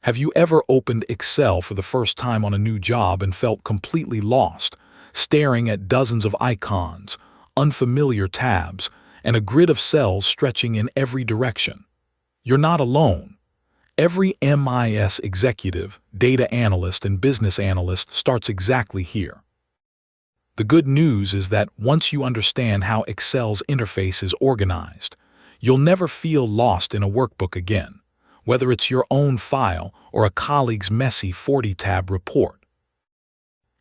Have you ever opened Excel for the first time on a new job and felt completely lost, staring at dozens of icons, unfamiliar tabs, and a grid of cells stretching in every direction? You're not alone. Every MIS executive, data analyst, and business analyst starts exactly here. The good news is that once you understand how Excel's interface is organized, you'll never feel lost in a workbook again, whether it's your own file or a colleague's messy 40-tab report.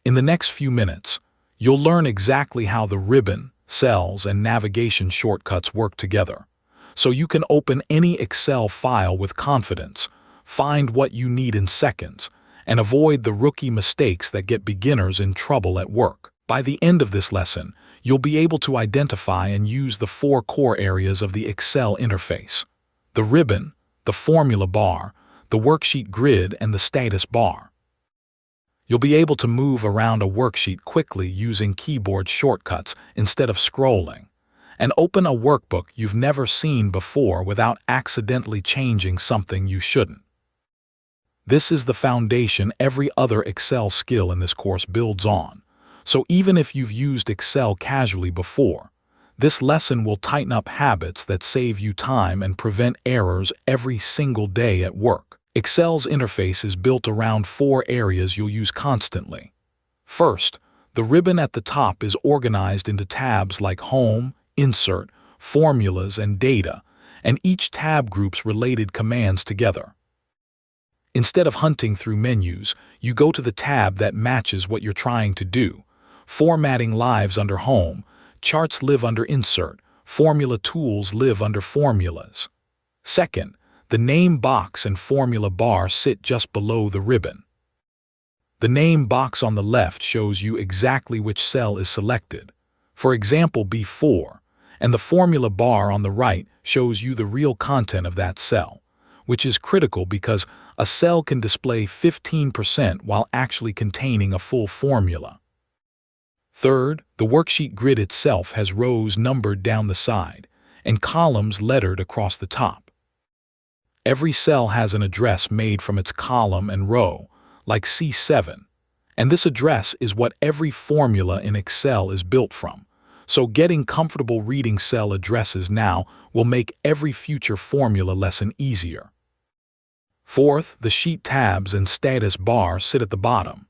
In the next few minutes, you'll learn exactly how the ribbon, cells, and navigation shortcuts work together, so you can open any Excel file with confidence, find what you need in seconds, and avoid the rookie mistakes that get beginners in trouble at work. By the end of this lesson, you'll be able to identify and use the 4 core areas of the Excel interface: the ribbon, the formula bar, the worksheet grid, and the status bar. You'll be able to move around a worksheet quickly using keyboard shortcuts instead of scrolling, and open a workbook you've never seen before without accidentally changing something you shouldn't. This is the foundation every other Excel skill in this course builds on. So even if you've used Excel casually before, this lesson will tighten up habits that save you time and prevent errors every single day at work. Excel's interface is built around 4 areas you'll use constantly. First, the ribbon at the top is organized into tabs like Home, Insert, Formulas, and Data, and each tab groups related commands together. Instead of hunting through menus, you go to the tab that matches what you're trying to do. Formatting lives under Home, Charts live under Insert, Formula Tools live under Formulas. Second, the name box and formula bar sit just below the ribbon. The name box on the left shows you exactly which cell is selected, for example B4, and the formula bar on the right shows you the real content of that cell, which is critical because a cell can display 15% while actually containing a full formula. Third, the worksheet grid itself has rows numbered down the side and columns lettered across the top. Every cell has an address made from its column and row, like C7, and this address is what every formula in Excel is built from, so getting comfortable reading cell addresses now will make every future formula lesson easier. Fourth, the sheet tabs and status bar sit at the bottom.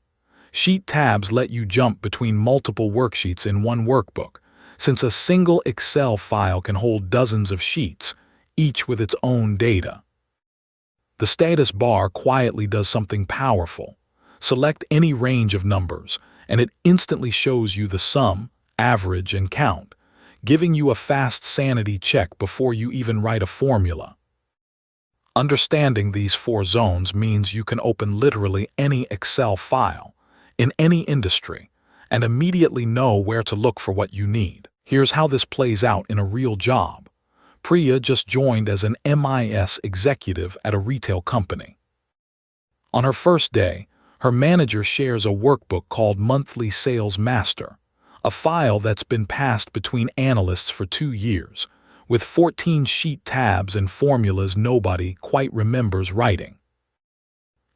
Sheet tabs let you jump between multiple worksheets in one workbook, since a single Excel file can hold dozens of sheets, each with its own data. The status bar quietly does something powerful. Select any range of numbers, and it instantly shows you the sum, average, and count, giving you a fast sanity check before you even write a formula. Understanding these 4 zones means you can open literally any Excel file, in any industry, and immediately know where to look for what you need. Here's how this plays out in a real job. Priya just joined as an MIS executive at a retail company. On her first day, her manager shares a workbook called Monthly Sales Master, a file that's been passed between analysts for 2 years, with 14 sheet tabs and formulas nobody quite remembers writing.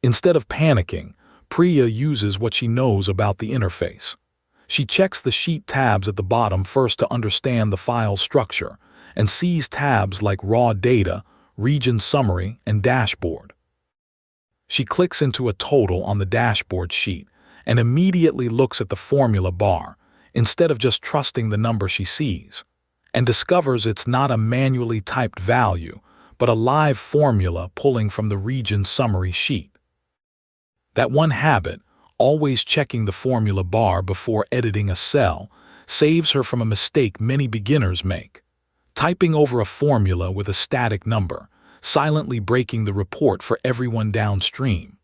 Instead of panicking, Priya uses what she knows about the interface. She checks the sheet tabs at the bottom first to understand the file's structure, and sees tabs like Raw Data, Region Summary, and Dashboard. She clicks into a total on the dashboard sheet and immediately looks at the formula bar, instead of just trusting the number she sees, and discovers it's not a manually typed value, but a live formula pulling from the Region Summary sheet. That one habit, always checking the formula bar before editing a cell, saves her from a mistake many beginners make: typing over a formula with a static number, silently breaking the report for everyone downstream.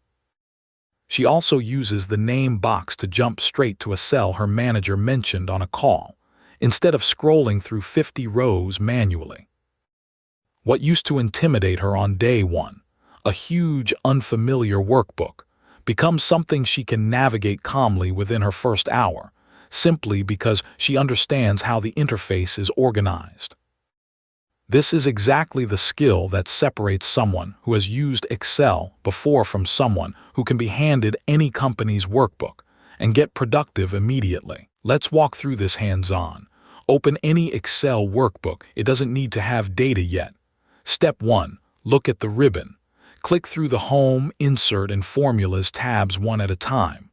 She also uses the name box to jump straight to a cell her manager mentioned on a call, instead of scrolling through 50 rows manually. What used to intimidate her on day 1, a huge, unfamiliar workbook, becomes something she can navigate calmly within her first hour, simply because she understands how the interface is organized. This is exactly the skill that separates someone who has used Excel before from someone who can be handed any company's workbook and get productive immediately. Let's walk through this hands-on. Open any Excel workbook. It doesn't need to have data yet. Step 1. Look at the ribbon. Click through the Home, Insert, and Formulas tabs one at a time.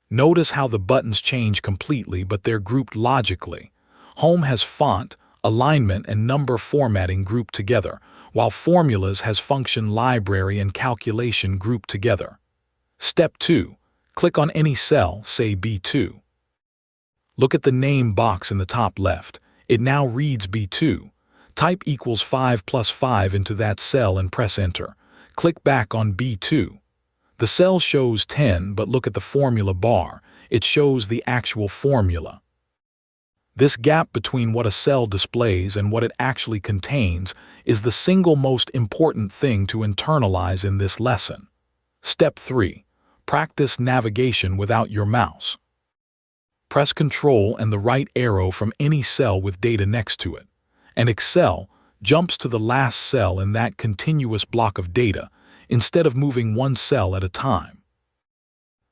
Notice how the buttons change completely, but they're grouped logically. Home has font, alignment, and number formatting grouped together, while Formulas has function, library, and calculation grouped together. Step 2. Click on any cell, say B2. Look at the name box in the top left. It now reads B2. Type equals 5 plus 5 into that cell and press Enter. Click back on B2. The cell shows 10, but look at the formula bar. It shows the actual formula. This gap between what a cell displays and what it actually contains is the single most important thing to internalize in this lesson. Step 3. Practice navigation without your mouse. Press Ctrl and the right arrow from any cell with data next to it, and Excel jumps to the last cell in that continuous block of data instead of moving one cell at a time.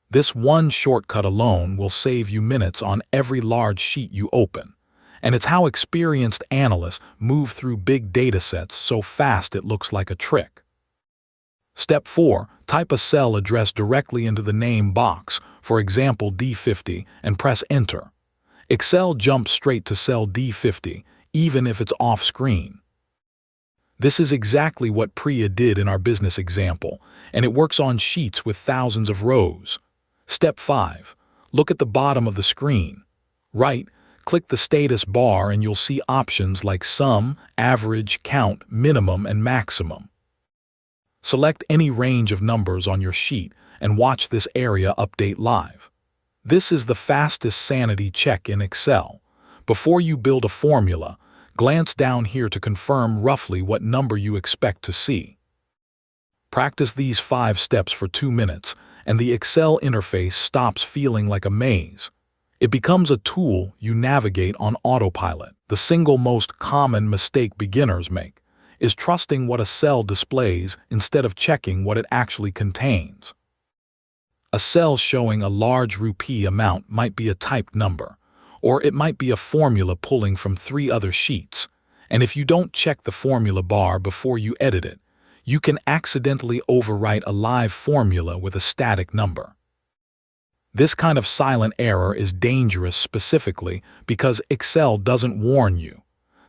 This one shortcut alone will save you minutes on every large sheet you open, and it's how experienced analysts move through big data sets so fast it looks like a trick. Step 4. Type a cell address directly into the name box, for example D50, and press Enter. Excel jumps straight to cell D50, even if it's off-screen. This is exactly what Priya did in our business example, and it works on sheets with thousands of rows. Step 5. Look at the bottom of the screen. Right-click the status bar and you'll see options like Sum, Average, Count, Minimum, and Maximum. Select any range of numbers on your sheet and watch this area update live. This is the fastest sanity check in Excel. Before you build a formula, glance down here to confirm roughly what number you expect to see. Practice these 5 steps for 2 minutes, and the Excel interface stops feeling like a maze. It becomes a tool you navigate on autopilot. The single most common mistake beginners make is trusting what a cell displays instead of checking what it actually contains. A cell showing a large rupee amount might be a typed number, or it might be a formula pulling from 3 other sheets, and if you don't check the formula bar before you edit it, you can accidentally overwrite a live formula with a static number. This kind of silent error is dangerous specifically because Excel doesn't warn you.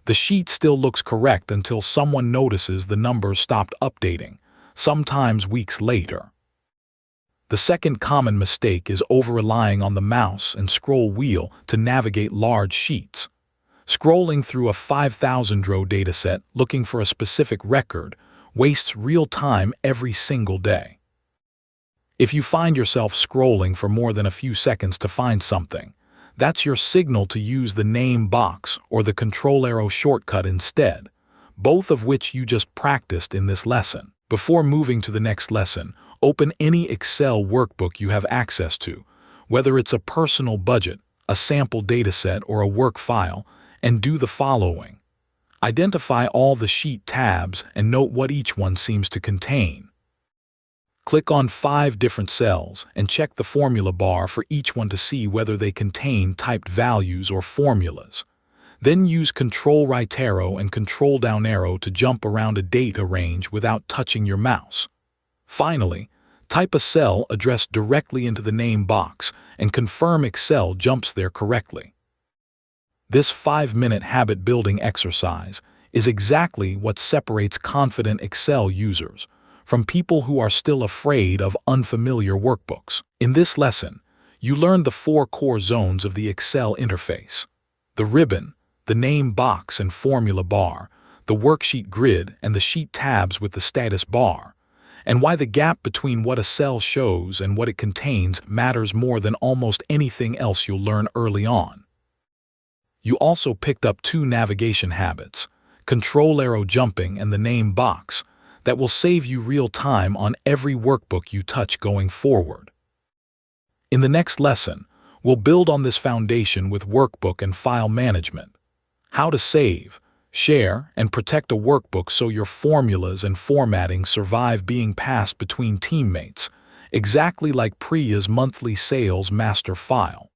The sheet still looks correct until someone notices the numbers stopped updating, sometimes weeks later. The second common mistake is over-relying on the mouse and scroll wheel to navigate large sheets. Scrolling through a 5,000-row dataset looking for a specific record wastes real time every single day. If you find yourself scrolling for more than a few seconds to find something, that's your signal to use the name box or the control arrow shortcut instead, both of which you just practiced in this lesson. Before moving to the next lesson, open any Excel workbook you have access to, whether it's a personal budget, a sample dataset, or a work file, and do the following. Identify all the sheet tabs and note what each one seems to contain. Click on 5 different cells and check the formula bar for each one to see whether they contain typed values or formulas. Then use Control right arrow and Control down arrow to jump around a data range without touching your mouse. Finally, type a cell address directly into the name box and confirm Excel jumps there correctly. This 5-minute habit-building exercise is exactly what separates confident Excel users from people who are still afraid of unfamiliar workbooks. In this lesson, you learned the 4 core zones of the Excel interface: the ribbon, the name box and formula bar, the worksheet grid, and the sheet tabs with the status bar, and why the gap between what a cell shows and what it contains matters more than almost anything else you'll learn early on. You also picked up 2 navigation habits, control arrow jumping and the name box, that will save you real time on every workbook you touch going forward. In the next lesson, we'll build on this foundation with workbook and file management, how to save, Share and protect a workbook so your formulas and formatting survive being passed between teammates, exactly like Priya's monthly sales master file.